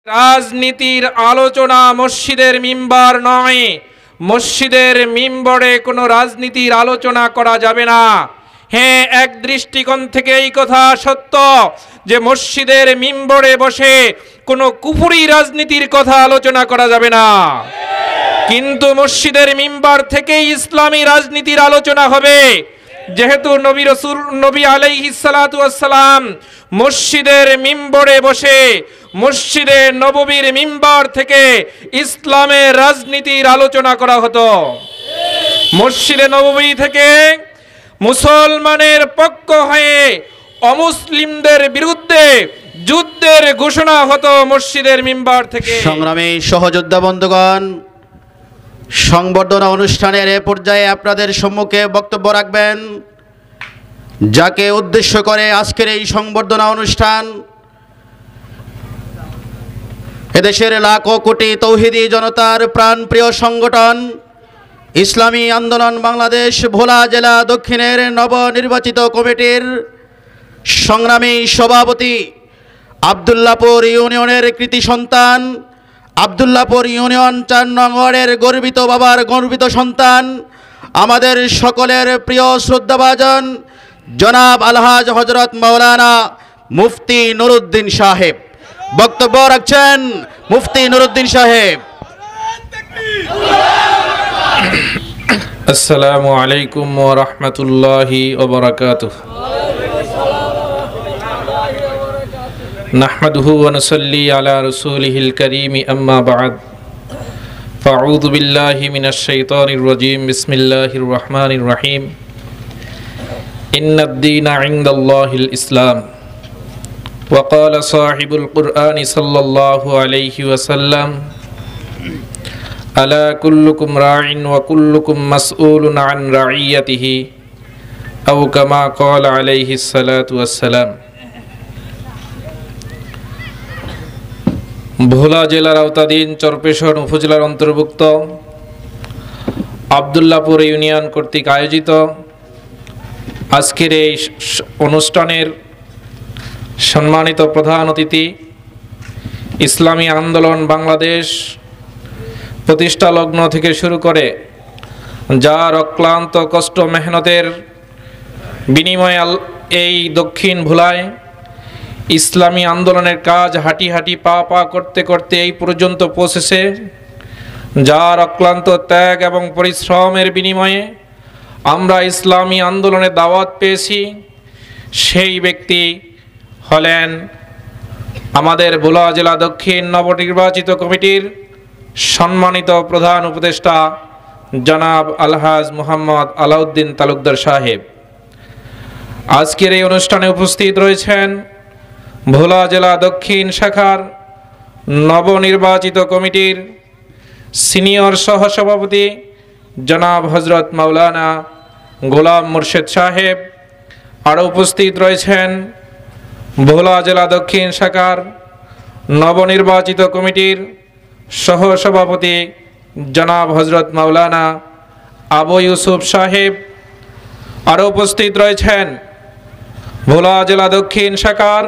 রাজনীতির আলোচনা মসজিদের মিম্বার নয়, মসজিদের মিম্বরে কোনো রাজনীতির আলোচনা করা যাবে না। হ্যাঁ, এক দৃষ্টিকোণ থেকে এই কথা সত্য যে মসজিদের মিম্বরে বসে কোনো কুফরি রাজনীতির কথা আলোচনা করা যাবে না, কিন্তু মসজিদের মিম্বার থেকেই ইসলামী রাজনীতির আলোচনা হবে। যেহেতু নবী আলাইহিস সালাতু ওয়াস সালাম মসজিদের মিম্বরে বসে মসজিদে নববীর মিম্বার থেকে ইসলামের রাজনীতির আলোচনা করা হতো। মসজিদে নববী থেকে মুসলমানের পক্ষ হয়ে অমুসলিমদের বিরুদ্ধে যুদ্ধের ঘোষণা হতো মসজিদের মিম্বার থেকে। সংগ্রামী সহযোদ্ধা বন্ধুগণ, সংবর্ধনা অনুষ্ঠানের এ পর্যায়ে আপনাদের সম্মুখে বক্তব্য রাখবেন যাকে উদ্দেশ্য করে আজকের এই সংবর্ধনা অনুষ্ঠান। এদেশের লাখো কোটি তৌহিদি জনতার প্রাণপ্রিয় সংগঠন ইসলামী আন্দোলন বাংলাদেশ ভোলা জেলা দক্ষিণের নবনির্বাচিত কমিটির সংগ্রামী সভাপতি, আব্দুল্লাহপুর ইউনিয়নের কৃতি সন্তান, আব্দুল্লাহপুর ইউনিয়ন ৪ নং ওয়ার্ডের গর্বিত বাবার গর্বিত সন্তান, আমাদের সকলের প্রিয় শ্রদ্ধাভাজন জনাব আলহাজ হযরত মাওলানা মুফতি নুরউদ্দিন সাহেব। বক্তব্য রাখছেন মুফতি নুরউদ্দিন সাহেব। আসসালামু আলাইকুম ওয়া রাহমাতুল্লাহি ওয়া বারাকাতুহু। নাহমাদুহু ওয়া নুসাল্লি আলা রাসূলিহিল কারীম, আম্মা বা'দ। ফাআউযু বিল্লাহি মিনাশ শাইতানির রাজীম। বিসমিল্লাহির রাহমানির রাহিম। ইন্নাদ দীনা ইনদাল্লাহিল ইসলাম। ওয়া ক্বালা সাহিবুল কুরআনি সাল্লাল্লাহু আলাইহি ওয়াসাল্লাম, আলা কুল্লুকুম রাইন ওয়া কুল্লুকুম মাসউলুন আন রাইয়াতিহি, আও কামা ক্বালা আলাইহিস সালাতু ওয়াসসালাম। ভোলা জেলার আওতাধীন চরপেশন উপজেলার অন্তর্ভুক্ত আব্দুল্লাহপুর ইউনিয়ন কর্তৃক আয়োজিত আজকের এই অনুষ্ঠানের সম্মানিত প্রধান অতিথি, ইসলামী আন্দোলন বাংলাদেশ প্রতিষ্ঠা লগ্ন থেকে শুরু করে যার অক্লান্ত কষ্ট মেহনতের বিনিময়ে এই দক্ষিণ ভোলায় ইসলামী আন্দোলনের কাজ হাঁটি হাঁটি পা পা করতে করতে এই পর্যন্ত পৌঁছেছে, যার অক্লান্ত ত্যাগ এবং পরিশ্রমের বিনিময়ে আমরা ইসলামী আন্দোলনের দাওয়াত পেয়েছি, সেই ব্যক্তি হলেন আমাদের ভোলা জেলা দক্ষিণ নবনির্বাচিত কমিটির সম্মানিত প্রধান উপদেষ্টা জনাব আলহাজ মোহাম্মদ আলাউদ্দিন তালুকদার সাহেব। আজকের এই অনুষ্ঠানে উপস্থিত রয়েছেন ভোলা জেলা দক্ষিণ শাখার নবনির্বাচিত কমিটির সিনিয়র সহসভাপতি জনাব হযরত মাওলানা গোলাম মুর্শেদ সাহেব। আরও উপস্থিত রয়েছেন ভোলা জেলা দক্ষিণ শাখার নবনির্বাচিত কমিটির সহসভাপতি জনাব হযরত মাওলানা আবু ইউসুফ সাহেব। আরও উপস্থিত রয়েছেন ভোলা জেলা দক্ষিণ শাখার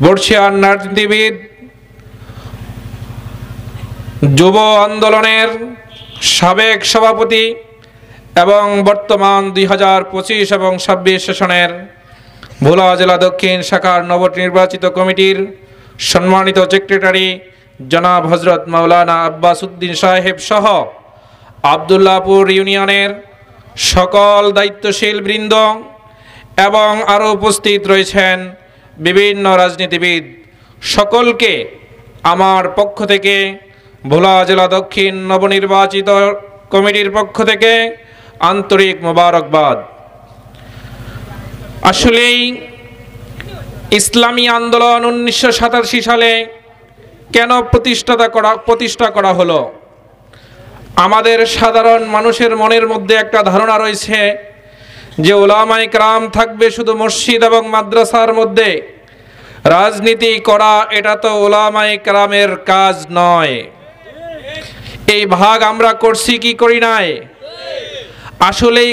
বর্ষিয়ান রাজনীতিবিদ, যুব আন্দোলনের সাবেক সভাপতি এবং বর্তমান 2025 এবং 26 সেশনের ভোলা জেলা দক্ষিণ শাখার নবনির্বাচিত কমিটির সম্মানিত সেক্রেটারি জনাব হযরত মাওলানা আব্বাস উদ্দিন সাহেব সহ আব্দুল্লাহপুর ইউনিয়নের সকল দায়িত্বশীল বৃন্দ এবং আরও উপস্থিত রয়েছেন বিভিন্ন রাজনীতিবিদ, সকলকে আমার পক্ষ থেকে ভোলা জেলা দক্ষিণ নবনির্বাচিত কমিটির পক্ষ থেকে আন্তরিক মোবারকবাদ। আসলেই ইসলামী আন্দোলন 1987 সালে কেন প্রতিষ্ঠা করা হলো? আমাদের সাধারণ মানুষের মনের মধ্যে একটা ধারণা রয়েছে যে উলামায়ে কেরাম থাকবে শুধু মসজিদ এবং মাদ্রাসার মধ্যে, রাজনীতি করা এটা তো উলামায়ে কেরামের কাজ নয়। এই ভাগ আমরা করছি কি করি নাই? আসলেই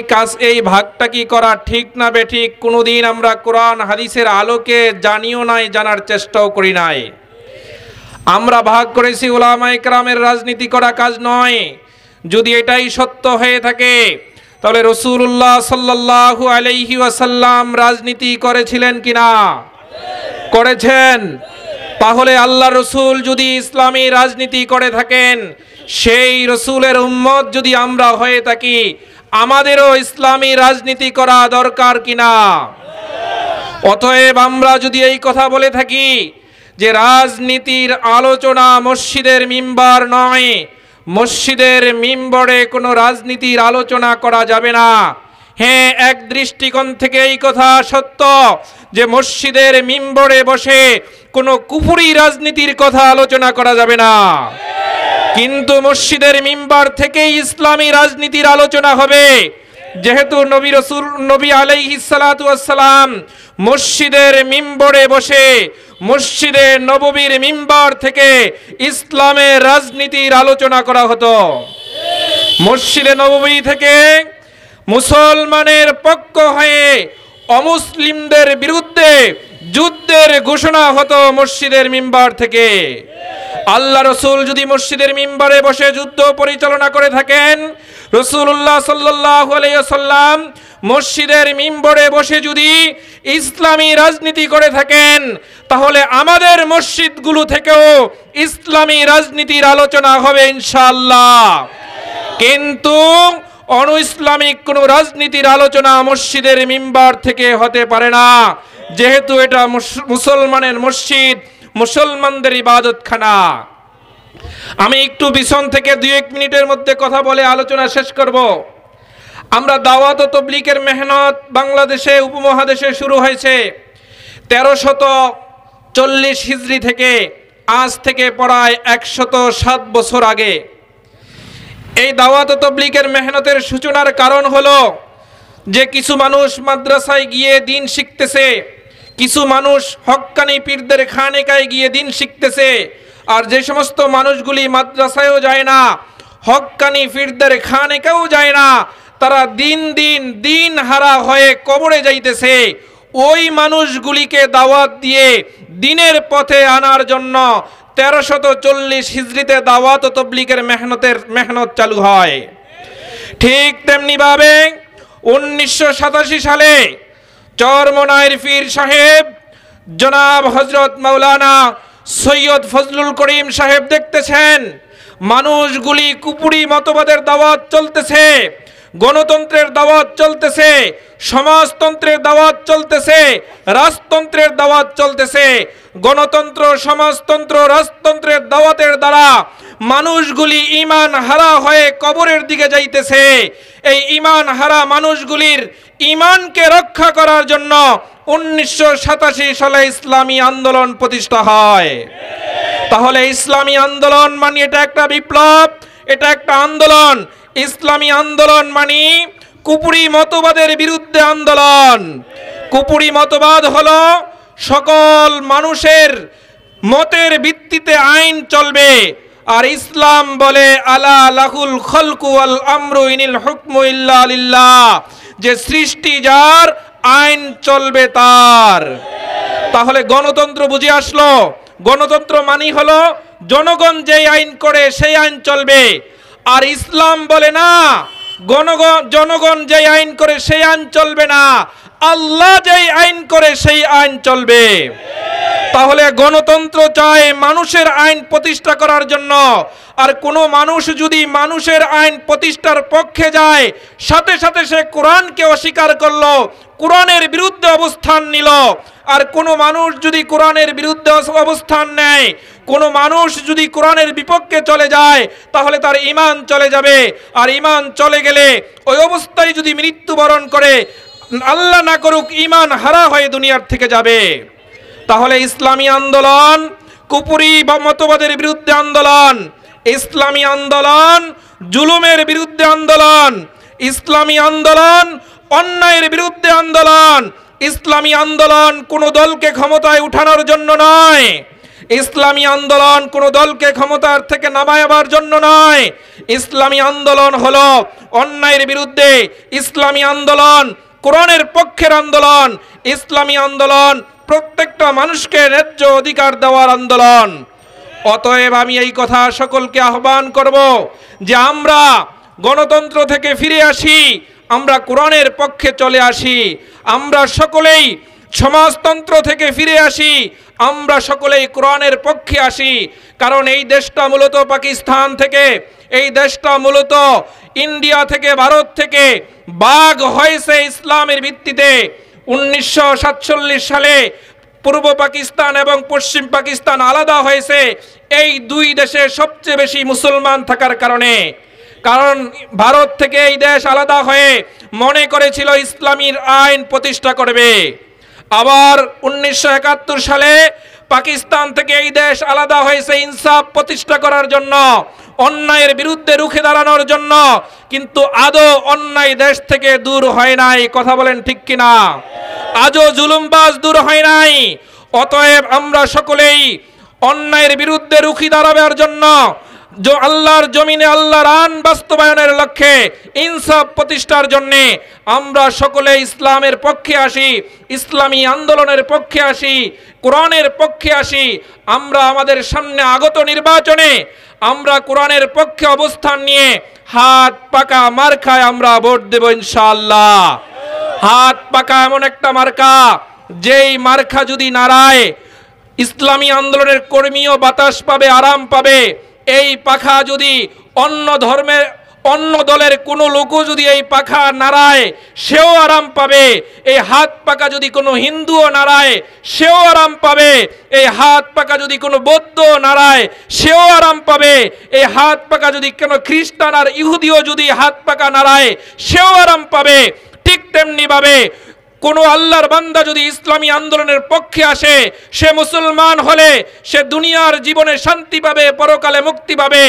এই ভাগটা কি করা ঠিক না বেঠিক কোনোদিন আমরা কোরআন হাদিসের আলোকে জানিও নাই, জানার চেষ্টাও করি নাই। আমরা ভাগ করেছি উলামায়ে কেরামের রাজনীতি করা কাজ নয়। যদি এটাই সত্য হয়ে থাকে তাহলে রাসূলুল্লাহ সাল্লাল্লাহু আলাইহি ওয়াসাল্লাম রাজনীতি করেছিলেন কিনা? করেছেন। তাহলে আল্লাহ রসুল যদি ইসলামী রাজনীতি করে থাকেন, সেই রসুলের উম্মত যদি আমরা হয়ে থাকি, আমাদেরও ইসলামী রাজনীতি করা দরকার কিনা? অতএব আমরা যদি এই কথা বলে থাকি যে রাজনীতির আলোচনা মসজিদের মিম্বার নয়, মসজিদের মিম্বরে কোনো রাজনীতির আলোচনা করা যাবে না। হ্যাঁ, এক দৃষ্টিকোণ থেকে এই কথা সত্য যে মসজিদের মিম্বরে বসে কোনো কুফরি রাজনীতির কথা আলোচনা করা যাবে না, কিন্তু মসজিদের মিম্বার থেকেই ইসলামী রাজনীতির আলোচনা হবে। যেহেতু নবী আলাইহিস সালাতু ওয়াস সালাম মসজিদের মিম্বরে বসে মসজিদে নববীর মিম্বার থেকে ইসলামের রাজনীতির আলোচনা করা হতো। মসজিদে নববী থেকে মুসলমানের পক্ষ হয়ে অমুসলিমদের বিরুদ্ধে যুদ্ধের ঘোষণা হতো মসজিদের মিম্বার থেকে। আল্লাহ রসুল যদি মসজিদের মিম্বারে বসে যুদ্ধ পরিচালনা করে থাকেন, রাসূলুল্লাহ সাল্লাল্লাহু আলাইহি ওয়াসাল্লাম মসজিদের মিম্বরে বসে যদি ইসলামী রাজনীতি করে থাকেন, তাহলে আমাদের মসজিদগুলো থেকেও ইসলামী রাজনীতির আলোচনা হবে ইনশাআল্লাহ। কিন্তু অনু ইসলামিক কোন রাজনীতির আলোচনা মসজিদের মিম্বার থেকে হতে পারে না, যেহেতু এটা মুসলমানের মসজিদ, মুসলমানদের ইবাদতখানা। আমি একটু পিছন থেকে 2-1 মিনিটের মধ্যে কথা বলে আলোচনা শেষ করব। আমরা দাওয়াত ও তাবলীগের মেহনত বাংলাদেশে উপমহাদেশে শুরু হয়েছে 1340 হিজরি থেকে, আজ থেকে প্রায় 107 বছর আগে। এই দাওয়াত ও তাবলীগের মেহনতের সূচনার কারণ হলো যে কিছু মানুষ মাদ্রাসায় গিয়ে দিন শিখতেছে, কিছু মানুষ হক্কানি পীরদের খানেকায় গিয়ে দিন শিখতেছে, আর যে সমস্ত মানুষগুলি মাদ্রাসায়ও যায় না, হক্কানি পীরদের খানেকাও যায় না, তারা দিন হারা হয়ে কবরে যাইতেছে। ওই মানুষগুলিকে দাওয়াত দিয়ে দিনের পথে আনার জন্য 1340 হিজরিতে দাওয়াত ও তাবলীগের মেহনত চালু হয়। ঠিক তেমনি ভাবে 1987 সালে চরমনাইর পীর সাহেব জনাব হযরত মাওলানা সৈয়দ ফজলুল করিম সাহেব দেখতেছেন মানুষগুলি কুপুরি মতবাদের দাওয়াত চলতেছে, গণতন্ত্রের দাওয়াত চলতেছে, সমাজতন্ত্রের দাওয়াত চলতেছে, রাজতন্ত্রের দাওয়াত চলতেছে। গণতন্ত্র, সমাজতন্ত্র, রাজতন্ত্রের দাওয়াতের দ্বারা মানুষগুলি ঈমান হারা হয়ে কবরের দিকে যাইতেছে। এই ঈমান হারা মানুষগুলির ঈমানকে রক্ষা করার জন্য 1987 সালে ইসলামী আন্দোলন প্রতিষ্ঠা হয়। তাহলে ইসলামী আন্দোলন মানে এটা একটা বিপ্লব, এটা একটা আন্দোলন। ইসলামী আন্দোলন মানে কুপুরি মতবাদের বিরুদ্ধে আন্দোলন। কুপুরি মতবাদ হলো সকল মানুষের মতের ভিত্তিতে আইন চলবে, আর ইসলাম বলে আলা লাহুল খলকু ওয়াল আমরু ইনিল হুকমু ইল্লা লিল্লাহ, যে সৃষ্টি যার, আইন চলবে তার। তাহলে গণতন্ত্র বুঝে আসলো। গণতন্ত্র মানে হলো জনগণ যেই আইন করে সেই আইন চলবে, আর ইসলাম বলে না, জনগণ যেই আইন করে সেই আইন চলবে না, আল্লাহ যেই আইন করে সেই আইন চলবে। তাহলে গণতন্ত্র চায় মানুষের আইন প্রতিষ্ঠা করার জন্য, আর কোনো মানুষ যদি মানুষের আইন প্রতিষ্ঠার পক্ষে যায়, সাথে সাথে সে কোরআনকে অস্বীকার করলো, কোরআনের বিরুদ্ধে অবস্থান নিল। আর কোনো মানুষ যদি কোরআনের বিরুদ্ধে অবস্থান নেয়, কোনো মানুষ যদি কোরআনের বিপক্ষে চলে যায়, তাহলে তার ঈমান চলে যাবে। আর ঈমান চলে গেলে ওই অবস্থায় যদি মৃত্যুবরণ করে, আল্লাহ না করুক, ঈমান হারা হয়ে দুনিয়ার থেকে যাবে। তাহলে ইসলামী আন্দোলন কুপুরি বা মতবাদের বিরুদ্ধে আন্দোলন, ইসলামী আন্দোলন জুলুমের বিরুদ্ধে আন্দোলন, ইসলামী আন্দোলন অন্যায়ের বিরুদ্ধে আন্দোলন। ইসলামী আন্দোলন কোনো দলকে ক্ষমতায় উঠানোর জন্য নয়, ইসলামী আন্দোলন কোনো দলকে ক্ষমতার থেকে নামাবার জন্য নয়। ইসলামী আন্দোলন হলো অন্যায়ের বিরুদ্ধে, ইসলামী আন্দোলন কোরআনের পক্ষের আন্দোলন, ইসলামী আন্দোলন প্রত্যেকটা মানুষকে ন্যায্য অধিকার দেওয়ার আন্দোলন। অতএব আমি এই কথা সকলকে আহ্বান করব যে আমরা গণতন্ত্র থেকে ফিরে আসি, আমরা কোরআনের পক্ষে চলে আসি, আমরা সকলেই সমাজতন্ত্র থেকে ফিরে আসি, আমরা সকলেই কোরআনের পক্ষে আসি। কারণ এই দেশটা মূলত পাকিস্তান থেকে, এই দেশটা মূলত ইন্ডিয়া থেকে, ভারত থেকে ভাগ হয়েছে ইসলামের ভিত্তিতে। 1947 সালে পূর্ব পাকিস্তান এবং পশ্চিম পাকিস্তান আলাদা হয়েছে এই দুই দেশে সবচেয়ে বেশি মুসলমান থাকার কারণে। কারণ ভারত থেকে এই দেশ আলাদা হয়ে মনে করেছিল ইসলামীর আইন প্রতিষ্ঠা করবে। আবার 1971 সালে পাকিস্তান থেকে এই দেশ আলাদা হয়েছে ইনসাফ প্রতিষ্ঠা করার জন্য, অন্যায়ের বিরুদ্ধে রুখে দাঁড়ানোর জন্য। কিন্তু আদৌ অন্যায় দেশ থেকে দূর হয় নাই, কথা বলেন ঠিক কিনা? আজও জুলুমবাজ দূর হয় নাই। অতএব আমরা সকলেই অন্যায়ের বিরুদ্ধে রুখে দাঁড়াবার জন্য, আল্লাহর জমিনে আল্লাহর আইন বাস্তবায়নের লক্ষ্যে ইনসাফ প্রতিষ্ঠার জন্য আমরা সকলে ইসলামের পক্ষে আসি, ইসলামী আন্দোলনের পক্ষে আসি, কোরআনের পক্ষে আসি। আমরা আমাদের সামনে আগত নির্বাচনে আমরা কোরআনের পক্ষে অবস্থান নিয়ে হাত পাকা মার্কায় আমরা ভোট দেব ইনশাআল্লাহ। হাত পাকা এমন একটা মার্কা, যেই মার্কা যদি নাড়ায় ইসলামী আন্দোলনের কর্মীও বাতাস পাবে, আরাম পাবে। এই পাখা যদি অন্য ধর্মের, অন্য দলের কোনো লোকও যদি এই পাখা নাড়ায় সেও আরাম পাবে। এই হাত পাকা যদি কোনো হিন্দুও নাড়ায় সেও আরাম পাবে। এই হাত পাকা যদি কোনো বৌদ্ধ নাড়ায় সেও আরাম পাবে। এই হাত পাকা যদি কোনো খ্রিস্টান আর ইহুদিও যদি হাত পাকা নাড়ায় সেও আরাম পাবে। ঠিক তেমনি ভাবে কোন আল্লাহর বান্দা যদি ইসলামী আন্দোলনের পক্ষে আসে, সে মুসলমান হলে সে দুনিয়ার জীবনে শান্তি পাবে, পরকালে মুক্তি পাবে।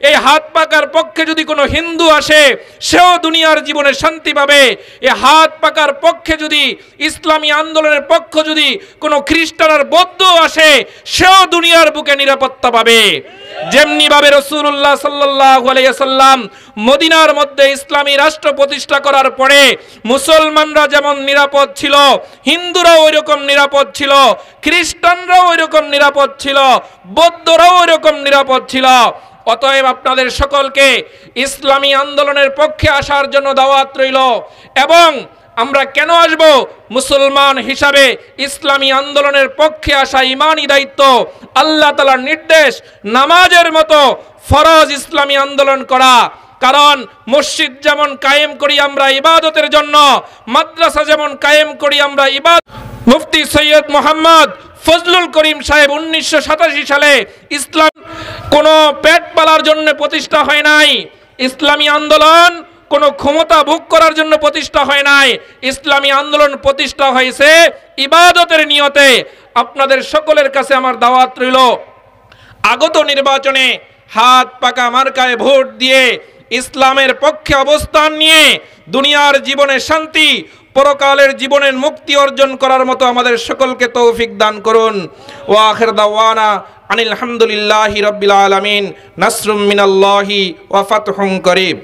এই হাত পাকার পক্ষে যদি কোনো হিন্দু আসে সেও দুনিয়ার জীবনে শান্তি পাবে। এই হাত পাকার পক্ষে যদি ইসলামী আন্দোলনের পক্ষ যদি কোনো খ্রিস্টান আর বৌদ্ধ আসে সেও দুনিয়ার বুকে নিরাপত্তা পাবে। যেমনি ভাবে রাসূলুল্লাহ সাল্লাল্লাহু আলাইহি ওয়াসাল্লাম মদিনার মধ্যে ইসলামী রাষ্ট্র প্রতিষ্ঠা করার পরে মুসলমানরা যেমন নিরাপদ ছিল, হিন্দুরাও ওইরকম নিরাপদ ছিল, খ্রিস্টানরাও ওইরকম নিরাপদ ছিল, বৌদ্ধরাও ওইরকম নিরাপদ ছিল। অতএব আপনাদের সকলকে ইসলামী আন্দোলনের পক্ষে আসার জন্য দাওয়াত রইল। এবং আমরা কেন আসব? মুসলমান হিসাবে ইসলামী আন্দোলনের পক্ষে আসা ঈমানি দায়িত্ব, আল্লাহ তাআলার নির্দেশ নামাজের মতো ফরজ ইসলামী আন্দোলন করা। কারণ মসজিদ যেমন কায়েম করি আমরা ইবাদতের জন্য, মাদ্রাসা যেমন কায়েম করি আমরা ইবাদত। মুফতি সৈয়দ মোহাম্মদ ফজলুল করিম সাহেব 1987 সালে ইসলাম কোনো পেট পালার জন্য প্রতিষ্ঠা হয় নাই। ইসলামী আন্দোলন কোনো ক্ষমতা ভোগ করার জন্য প্রতিষ্ঠা হয় নাই। ইসলামী আন্দোলন প্রতিষ্ঠা হয়েছে ইবাদতের নিয়তে। আপনাদের সকলের কাছে আমার দাওয়াত রইল, আগত নির্বাচনে হাত পাকা মার্কায় ভোট দিয়ে ইসলামের পক্ষে অবস্থান নিয়ে দুনিয়ার জীবনে শান্তি, পরকালের জীবনের মুক্তি অর্জন করার মতো আমাদের সকলকে তৌফিক দান করুন। ওয়া আখির দাওয়ানা আনিল হামদুলিল্লাহি রাব্বিল আলামিন। নাসরুম মিনাল্লাহি ওয়া ফাতহুন করিব।